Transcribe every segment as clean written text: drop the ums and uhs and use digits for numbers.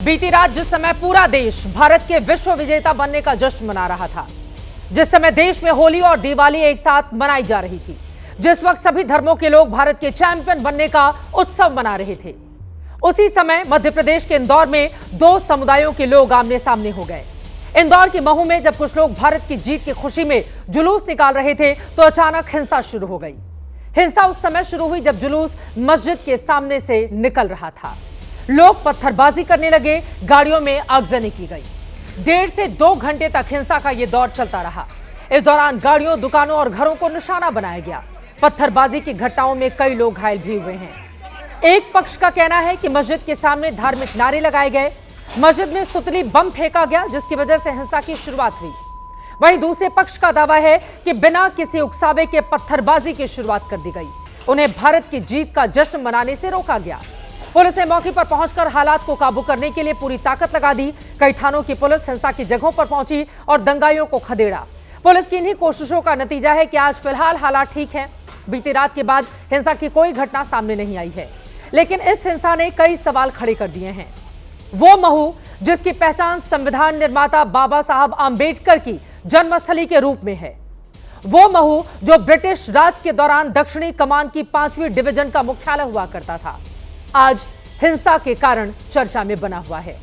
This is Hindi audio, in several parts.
बीती रात जिस समय पूरा देश भारत के विश्व विजेता बनने का जश्न मना रहा था, जिस समय देश में होली और दिवाली एक साथ मनाई जा रही थी, जिस वक्त सभी धर्मों के लोग भारत के चैंपियन बनने का उत्सव मना रहे थे, उसी समय मध्य प्रदेश के इंदौर में दो समुदायों के लोग आमने सामने हो गए। इंदौर की महू में जब कुछ लोग भारत की जीत की खुशी में जुलूस निकाल रहे थे तो अचानक हिंसा शुरू हो गई। हिंसा उस समय शुरू हुई जब जुलूस मस्जिद के सामने से निकल रहा था। लोग पत्थरबाजी करने लगे, गाड़ियों में आगजनी की गई। 1.5 से 2 घंटे तक हिंसा का यह दौर चलता रहा। इस दौरान गाड़ियों, दुकानों और घरों को निशाना बनाया गया। पत्थरबाजी की घटनाओं में कई लोग घायल भी हुए हैं। एक पक्ष का कहना है कि मस्जिद के सामने धार्मिक नारे लगाए गए, मस्जिद में सुतली बम फेंका गया जिसकी वजह से हिंसा की शुरुआत हुई। वहीं दूसरे पक्ष का दावा है कि बिना किसी उकसावे के पत्थरबाजी की शुरुआत कर दी गई। उन्हें भारत की जीत का जश्न मनाने से रोका गया। पुलिस ने मौके पर पहुंचकर हालात को काबू करने के लिए पूरी ताकत लगा दी। कई थानों की पुलिस हिंसा की जगहों पर पहुंची और दंगाइयों को खदेड़ा। पुलिस की इन्हीं कोशिशों का नतीजा है कि आज फिलहाल हालात ठीक हैं। बीती रात के बाद हिंसा की कोई घटना सामने नहीं आई है, लेकिन इस हिंसा ने कई सवाल खड़े कर दिए हैं। वो महू जिसकी पहचान संविधान निर्माता बाबा साहब आंबेडकर की जन्मस्थली के रूप में है, वो महू जो ब्रिटिश राज के दौरान दक्षिणी कमान की 5वीं डिवीजन का मुख्यालय हुआ करता था, आज हिंसा के कारण चर्चा में बना हुआ है।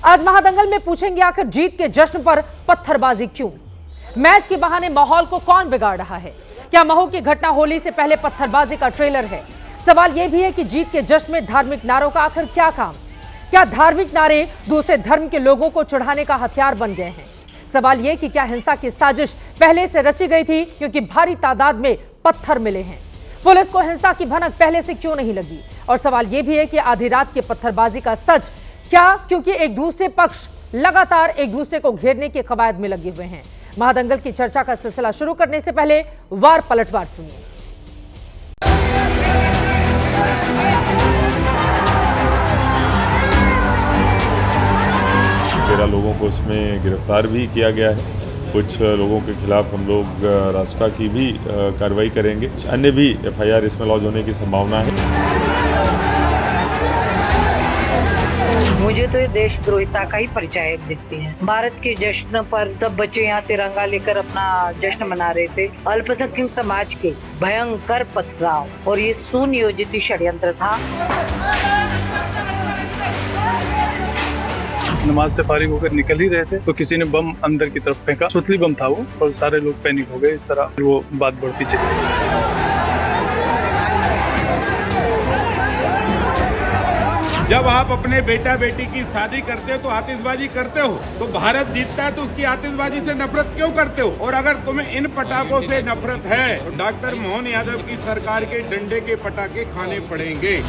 आज महादंगल में पूछेंगे आखिर जीत के जश्न पर पत्थरबाजी क्यों? मैच के बहाने माहौल को कौन बिगाड़ रहा है? क्या महू की घटना होली से पहले पत्थरबाजी का ट्रेलर है? सवाल यह भी है कि जीत के जश्न में धार्मिक नारों का आखिर क्या काम? क्या धार्मिक नारे दूसरे धर्म के लोगों को चिढ़ाने का हथियार बन गए हैं? सवाल यह कि क्या हिंसा की साजिश पहले से रची गई थी क्योंकि भारी तादाद में पत्थर मिले हैं? पुलिस को हिंसा की भनक पहले से क्यों नहीं लगी? और सवाल यह भी है कि आधी रात की पत्थरबाजी का सच क्या क्योंकि एक दूसरे पक्ष लगातार एक दूसरे को घेरने के कवायद में लगे हुए हैं? महादंगल की चर्चा का सिलसिला शुरू करने से पहले वार पलटवार सुनिए। तेरह लोगों को इसमें गिरफ्तार भी किया गया है। कुछ लोगों के खिलाफ हम लोग रास्ता की भी कार्रवाई करेंगे। अन्य भी FIR इसमें लॉन्च होने की संभावना है। मुझे तो ये देशद्रोहिता का ही परिचय दिखती है। भारत के जश्न पर सब बच्चे यहाँ तिरंगा लेकर अपना जश्न मना रहे थे। अल्पसंख्यक समाज के भयंकर पथराव और ये सुनियोजित षड्यंत्र था। नमाज से फारिग होकर निकल ही रहे थे तो किसी ने बम अंदर की तरफ फेंका। सुतली बम था वो और सारे लोग पैनिक हो गए। इस तरह वो बात बढ़ती चली। जब आप अपने बेटा बेटी की शादी करते हो तो आतिशबाजी करते हो, तो भारत जीतता है तो उसकी आतिशबाजी से नफरत क्यों करते हो? और अगर तुम्हें इन पटाखों से नफरत है तो डॉक्टर मोहन यादव की सरकार के डंडे के पटाखे खाने पड़ेंगे।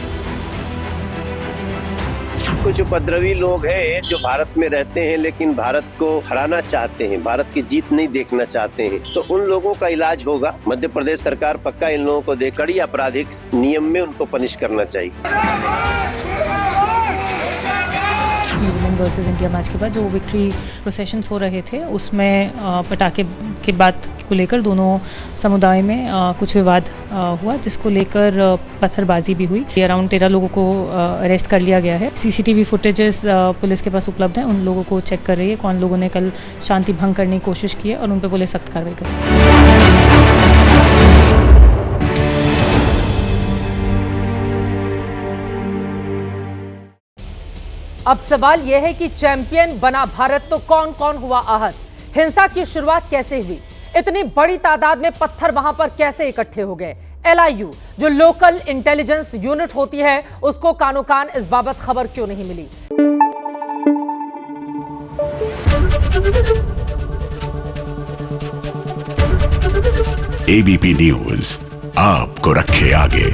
कुछ उपद्रवी लोग हैं जो भारत में रहते हैं लेकिन भारत को हराना चाहते हैं, भारत की जीत नहीं देखना चाहते हैं, तो उन लोगों का इलाज होगा। मध्य प्रदेश सरकार पक्का इन लोगों को दे कड़ी आपराधिक नियम में उनको पनिश करना चाहिए। न्यूजीलैंड वर्सेस इंडिया मैच के बाद जो विक्ट्री प्रोसेशंस हो रहे थे उसमें पटाखे की बात को लेकर दोनों समुदाय में कुछ विवाद हुआ, जिसको लेकर पत्थरबाजी भी हुई। अराउंड 13 लोगों को अरेस्ट कर लिया गया है। CCTV फुटेजेस पुलिस के पास उपलब्ध हैं, उन लोगों को चेक कर रही है कौन लोगों ने कल शांति भंग करने की कोशिश की है और उन पर पुलिस सख्त कार्रवाई करेगी। अब सवाल यह है कि चैंपियन बना भारत तो कौन कौन हुआ आहत? हिंसा की शुरुआत कैसे हुई? इतनी बड़ी तादाद में पत्थर वहां पर कैसे इकट्ठे हो गए? LIU जो लोकल इंटेलिजेंस यूनिट होती है उसको कानो कान इस बाबत खबर क्यों नहीं मिली? ABP न्यूज आपको रखे आगे।